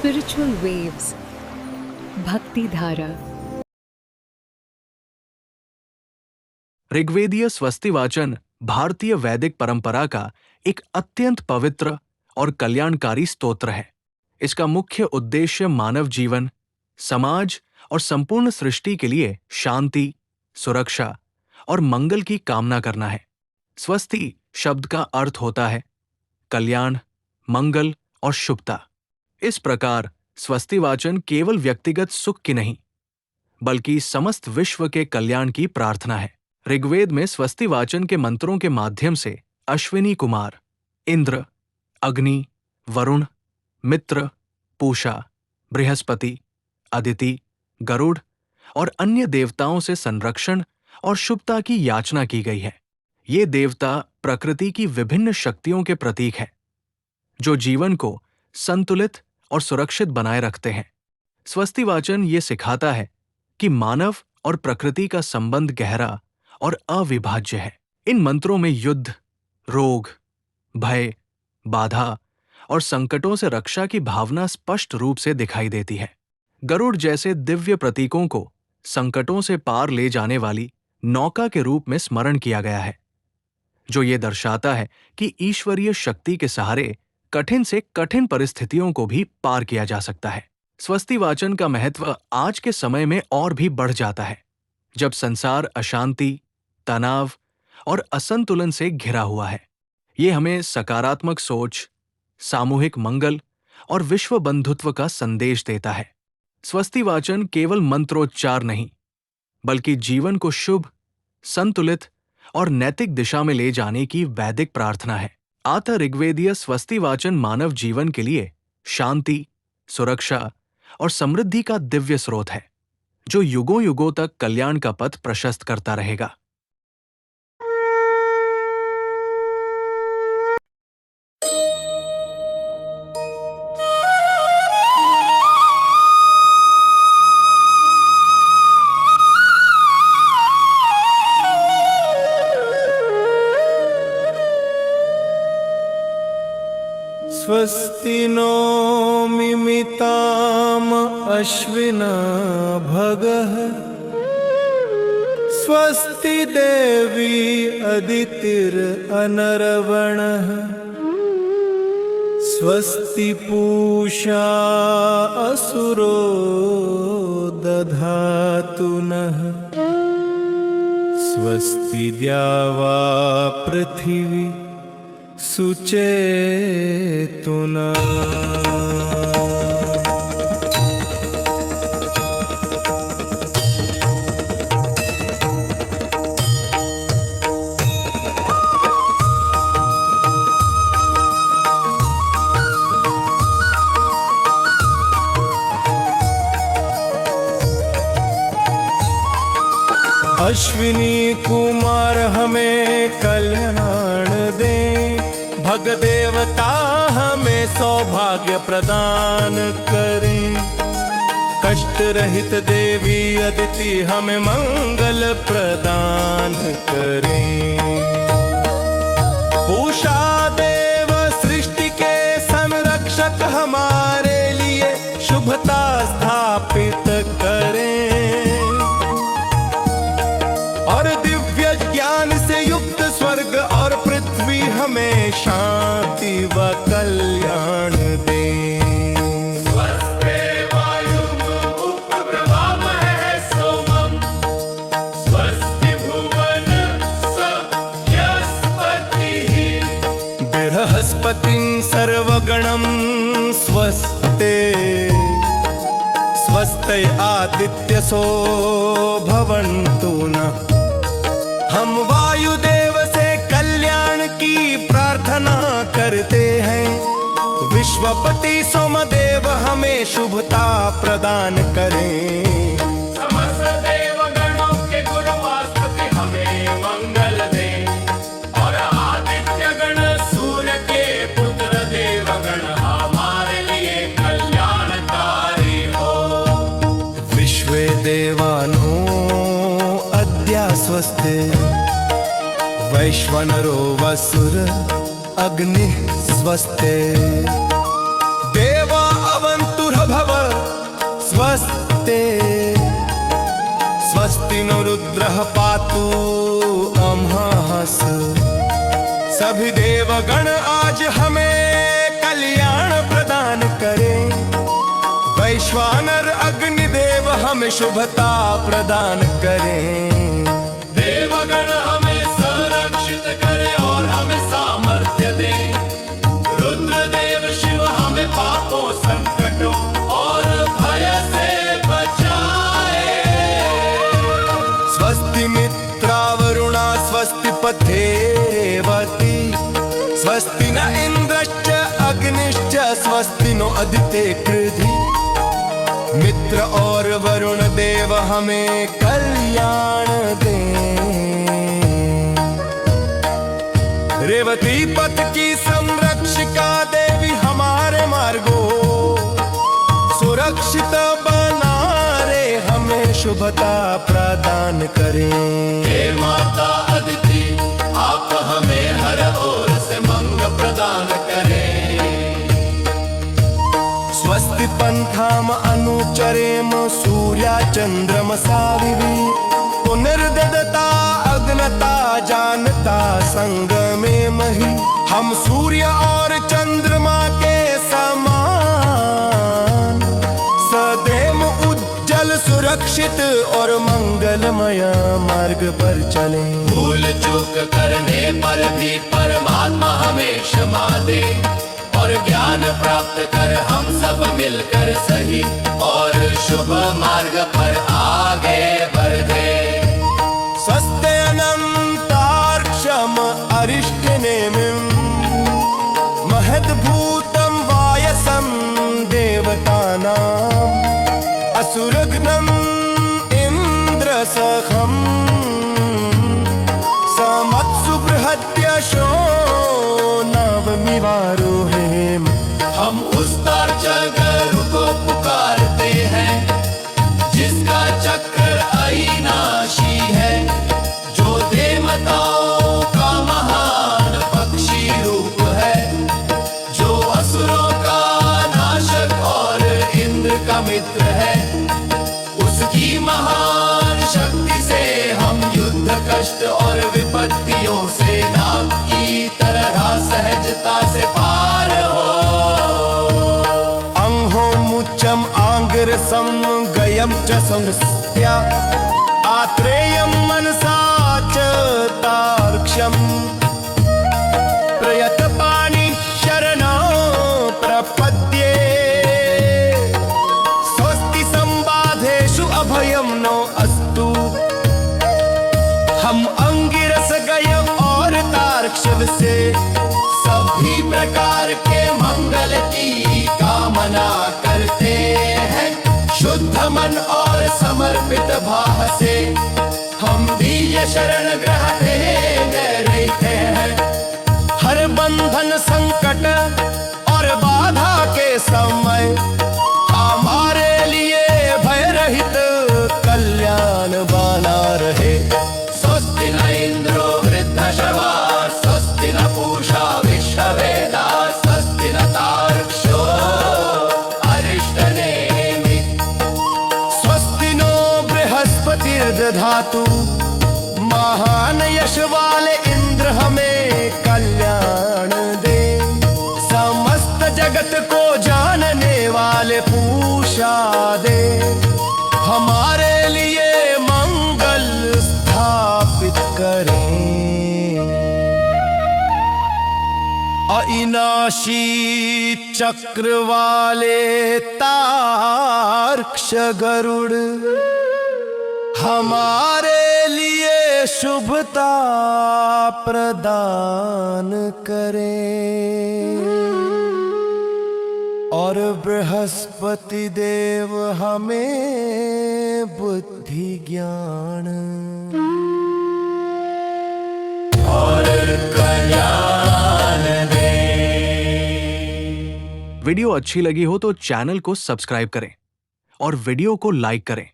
Spiritual waves. Bhakti Dhara. ऋग्वेदीय स्वस्तिवाचन भारतीय वैदिक परंपरा का एक अत्यंत पवित्र और कल्याणकारी स्तोत्र है। इसका मुख्य उद्देश्य मानव जीवन, समाज और संपूर्ण सृष्टि के लिए शांति, सुरक्षा और मंगल की कामना करना है। स्वस्ति शब्द का अर्थ होता है कल्याण, मंगल और शुभता। इस प्रकार स्वस्तिवाचन केवल व्यक्तिगत सुख की नहीं, बल्कि समस्त विश्व के कल्याण की प्रार्थना है। ऋग्वेद में स्वस्तिवाचन के मंत्रों के माध्यम से अश्विनी कुमार, इंद्र, अग्नि, वरुण, मित्र, पूषा, बृहस्पति, अदिति, गरुड़ और अन्य देवताओं से संरक्षण और शुभता की याचना की गई है। ये देवता प्रकृति की विभिन्न शक्तियों के प्रतीक हैं, जो जीवन को संतुलित और सुरक्षित बनाए रखते हैं। स्वस्तिवाचन ये सिखाता है कि मानव और प्रकृति का संबंध गहरा और अविभाज्य है। इन मंत्रों में युद्ध, रोग, भय, बाधा और संकटों से रक्षा की भावना स्पष्ट रूप से दिखाई देती है। गरुड़ जैसे दिव्य प्रतीकों को संकटों से पार ले जाने वाली नौका के रूप में स्मरण किया गया है, जो ये दर्शाता है कि ईश्वरीय शक्ति के सहारे कठिन से कठिन परिस्थितियों को भी पार किया जा सकता है। स्वस्तिवाचन का महत्व आज के समय में और भी बढ़ जाता है, जब संसार अशांति, तनाव और असंतुलन से घिरा हुआ है। ये हमें सकारात्मक सोच, सामूहिक मंगल और विश्व बंधुत्व का संदेश देता है। स्वस्तिवाचन केवल मंत्रोच्चार नहीं, बल्कि जीवन को शुभ, संतुलित और नैतिक दिशा में ले जाने की वैदिक प्रार्थना है। अतः ऋग्वेदीय स्वस्तिवाचन मानव जीवन के लिए शांति, सुरक्षा और समृद्धि का दिव्य स्रोत है, जो युगों युगों तक कल्याण का पथ प्रशस्त करता रहेगा। स्वस्ति नो मिमिताम अश्विना भगः स्वस्ति देवी अदितिर अनरवणः स्वस्ति पूषा असुरो दधातु नः स्वस्ति द्यावा पृथिवी सुचेतुना। अश्विनी कुमार हमें कल्याण दे, भग देवता हमें सौभाग्य प्रदान करें। कष्ट रहित देवी अदिति हमें मंगल प्रदान करें। पूषा देव सृष्टि के संरक्षक हमारे लिए शुभता स्थापित करें, और दिव्य ज्ञान से युक्त स्वर्ग और पृथ्वी हमें शांति व कल्याण दे। स्वस्ते वायुम् उपप्रभामहे सोमम् स्वस्ति भुवनस्पतिः बृहस्पतिं सर्वगणं स्वस्ते स्वस्ते आदित्यसो भवन्तु नः। हम वायुदेव से कल्याण की प्रार्थना करते हैं। विश्वपति सोमदेव हमें शुभता प्रदान करें। समस्त देवगणों के गुरु बृहस्पति हमें मंगल दे, और आदित्य गण सूर्य के पुत्र देवगण हमारे लिए कल्याणकारी हो। विश्वे देवानो अद्या स्वस्ते वैश्वानरो वसुर अग्नि स्वस्ते देवा अवन्तु देवगण आज हमें कल्याण प्रदान करें। वैश्वानर अग्निदेव हमें शुभता प्रदान करें। देवगण हमें संरक्षित करे और हमें सामर्थ्य दे। रुद्रदेव शिव हमें पापों संकटों और भय से बचाए। स्वस्ति मित्रावरुणा स्वस्ति पथे रेवती। स्वस्ति न इंद्रश्च अग्निश्च स्वस्ति नो अदिते कृधि। मित्र और वरुण देव हमें कल्याण दें। रेवती पथ की संरक्षिका देवी हमारे मार्गों सुरक्षित बना रे। हमें शुभता प्रदान करें। हे माता अदिति आप हमें हर ओर से मंग प्रदान करें। स्वस्ति पंथाम अनुचरेम सूर्या चंद्रमसा विवि। पुनर्ददता अग्नता जानता संग में मही। हम सूर्य और चंद्रमा के समान सदैव उज्जवल सुरक्षित और मंगलमय मार्ग पर चले। भूल चूक करने पर भी परमात्मा हमें क्षमा दे और ज्ञान प्राप्त कर हम सब मिलकर सही और शुभ मार्ग पर आगे बढ़े। स्वस्ति अनंतार्क्षम अरिष्टनेमिं महद्भूतं वायसं देवतानां। असुरघ्नं इन्द्रसखं समत्सु बृहद्यशो नवमिवारोहेम। हम उस तारचल गरुड़ को पुकारते हैं जिसका चक्र अविनाशी है। जो देवताओं का महान पक्षी रूप है। जो असुरों का नाशक और इंद्र का मित्र है। उसकी महान शक्ति से हम युद्ध कष्ट और विपत्तियों से नाग की तरह सहजता से पार हो। अंहो मुच्चम आंगिरसं गयं च संस्त्या। आत्रेयं मनसा च तार्क्ष्यम्। प्रयतपाणि शरणं प्रपद्ये। स्वस्ति संबाधेषु अभयं नो अस्तु। हम अंगिरस गयं और तार्क्ष्य से सभी प्रकार के मंगल की कामना करते हैं। शुद्ध मन और समर्पित भाव से हम दिव्य शरण ग्रहण रहते हैं। हर बंधन संकट और बाधा के समय हमारे लिए भय रहित कल्याण बना रहे। स्वस्ति न इंद्रो वृद्धश्रवा स्वस्ति न पूषा विश्ववेदा स्वस्ति न तार्क्ष्यो अरिष्टनेमि। स्वस्ति नो बृहस्पतिर्दधातु। महान यश वाले इंद्र हमें कल्याण दे। समस्त जगत को जानने वाले पूषा दे। हमारे लिए मंगल स्थापित करें। अविनाशी चक्र वाले तार्क्ष गरुड़ हमारे लिए शुभता प्रदान करें। और बृहस्पति देव हमें बुद्धि ज्ञान और कल्याण दे। वीडियो अच्छी लगी हो तो चैनल को सब्सक्राइब करें और वीडियो को लाइक करें।